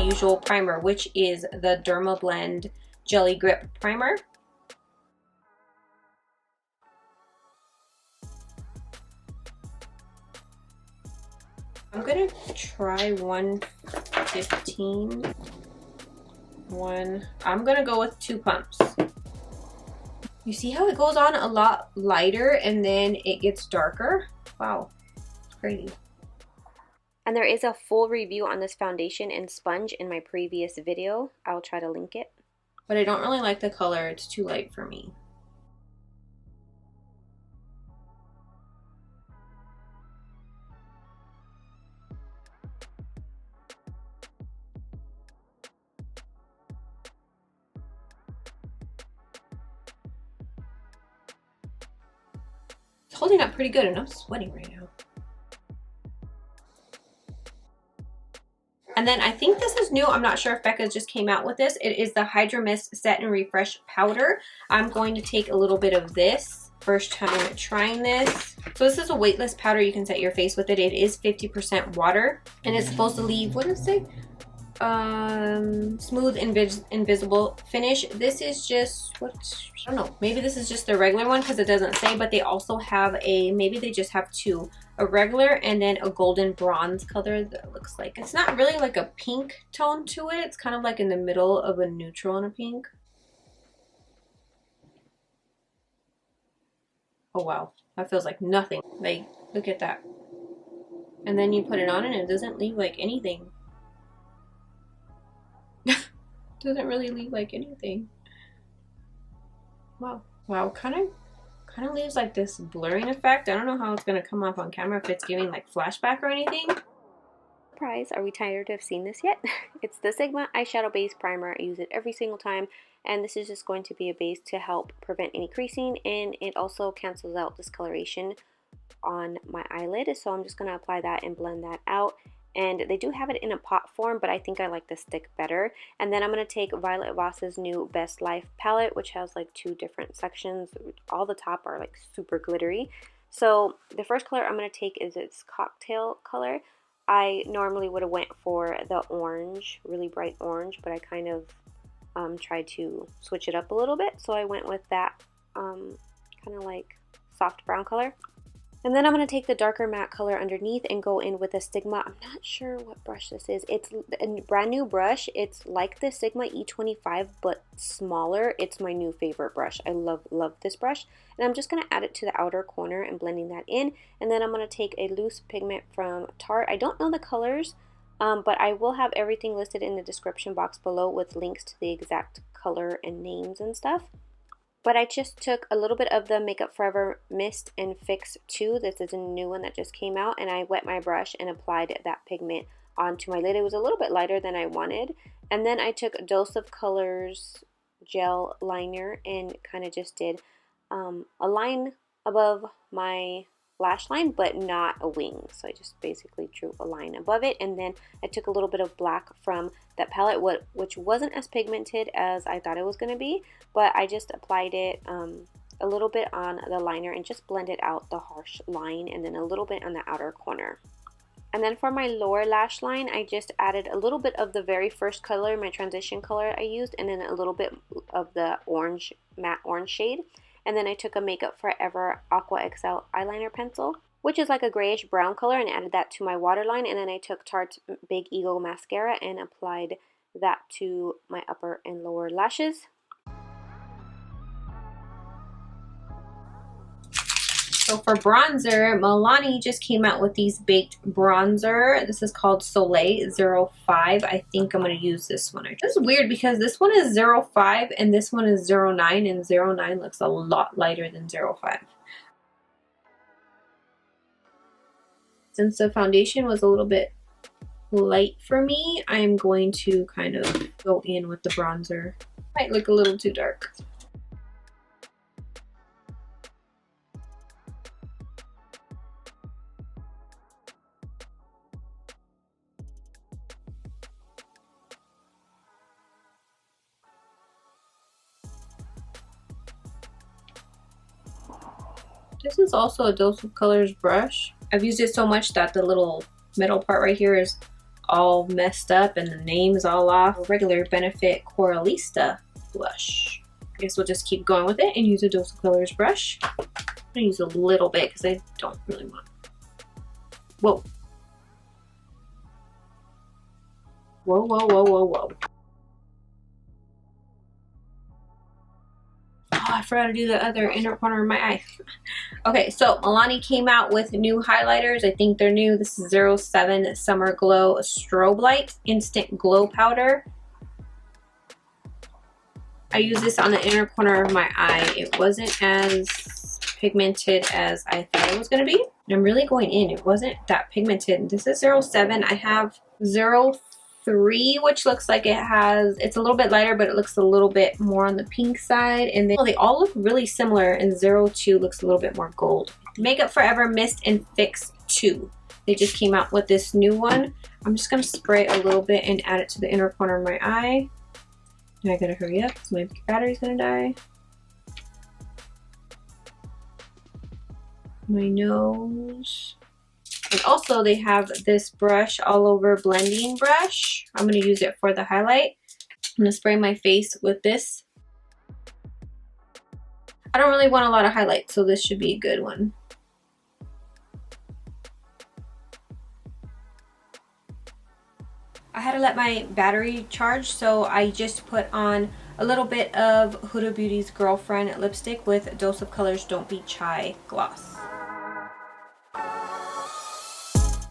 usual primer, which is the Dermablend Jelly Grip Primer. I'm gonna try 115. I'm gonna go with 2 pumps. You see how it goes on a lot lighter and then it gets darker? Wow, it's crazy. And there is a full review on this foundation and sponge in my previous video. I'll try to link it. But I don't really like the color, it's too light for me. It's holding up pretty good and I'm sweating right now. And then I think this is new. I'm not sure if Becca just came out with this. It is the Hydra Mist Set and Refresh Powder. I'm going to take a little bit of this. First time trying this. So this is a weightless powder. You can set your face with it. It is 50% water. And it's supposed to leave, what does it say? Smooth invisible finish. This is just, what, I don't know, maybe this is just the regular one because it doesn't say, but they also have a, maybe they just have 2, a regular and then a golden bronze color that looks like, it's not really like a pink tone to it, it's kind of like in the middle of a neutral and a pink. Oh wow, that feels like nothing. Like, look at that. And then you put it on and it doesn't leave like anything. Doesn't really leave like anything. Wow. Wow, kind of leaves like this blurring effect. I don't know how it's gonna come off on camera, if it's giving like flashback or anything. Surprise, are we tired of seeing this yet? It's the Sigma eyeshadow base primer. I use it every single time, and this is just going to be a base to help prevent any creasing, and it also cancels out discoloration on my eyelid. So I'm just gonna apply that and blend that out. And they do have it in a pot form, but I think I like the stick better. And then I'm going to take Violet Voss's new Best Life palette, which has like 2 different sections. All the top are like super glittery. So the first color I'm going to take is its cocktail color. I normally would have went for the orange, really bright orange, but I kind of tried to switch it up a little bit. So I went with that kind of like soft brown color. And then I'm going to take the darker matte color underneath and go in with a Sigma. I'm not sure what brush this is. It's a brand new brush. It's like the Sigma E25 but smaller. It's my new favorite brush. I love this brush. And I'm just going to add it to the outer corner and blending that in. And then I'm going to take a loose pigment from Tarte. I don't know the colors, but I will have everything listed in the description box below with links to the exact color and names and stuff. But I just took a little bit of the Makeup Forever Mist and Fix 2. This is a new one that just came out. And I wet my brush and applied that pigment onto my lid. It was a little bit lighter than I wanted. And then I took Dose of Colors gel liner and kind of just did a line above my lash line, but not a wing. So I just basically drew a line above it. And then I took a little bit of black from that palette, which wasn't as pigmented as I thought it was going to be, but I just applied it a little bit on the liner and just blended out the harsh line, and then a little bit on the outer corner. And then for my lower lash line, I just added a little bit of the very first color, my transition color I used, and then a little bit of the orange, matte orange shade. And then I took a Makeup Forever Aqua XL eyeliner pencil, which is like a grayish brown color, and added that to my waterline. And then I took Tarte's Big Eagle mascara and applied that to my upper and lower lashes. So for bronzer, Milani just came out with these baked bronzer. This is called Soleil 05. I think I'm going to use this one. This is weird because this one is 05 and this one is 09, and 09 looks a lot lighter than 05. Since the foundation was a little bit light for me, I'm going to kind of go in with the bronzer. Might look a little too dark. This is also a Dose of Colors brush. I've used it so much that the little metal part right here is all messed up and the name's all off. A regular Benefit Coralista blush. I guess we'll just keep going with it and use a Dose of Colors brush. I'm gonna use a little bit because I don't really want. Whoa. Whoa, whoa, whoa, whoa, whoa. Oh, I forgot to do the other inner corner of my eye. Okay, so Milani came out with new highlighters. I think they're new. This is 07 Summer Glow Strobe Light Instant Glow Powder. I use this on the inner corner of my eye. It wasn't as pigmented as I thought it was going to be. And I'm really going in. It wasn't that pigmented. This is 07. I have 03, which looks like it's a little bit lighter, but it looks a little bit more on the pink side. And then they all look really similar, and 02 looks a little bit more gold. Makeup Forever Mist and Fix 2. They just came out with this new one. I'm just going to spray a little bit and add it to the inner corner of my eye. Now I gotta hurry up because my battery's gonna die. My nose. And also they have this brush, all over blending brush. I'm gonna use it for the highlight. I'm gonna spray my face with this. I don't really want a lot of highlight, so this should be a good one. I had to let my battery charge, so I just put on a little bit of Huda Beauty's Girlfriend lipstick with Dose of Colors Don't Be Shy gloss.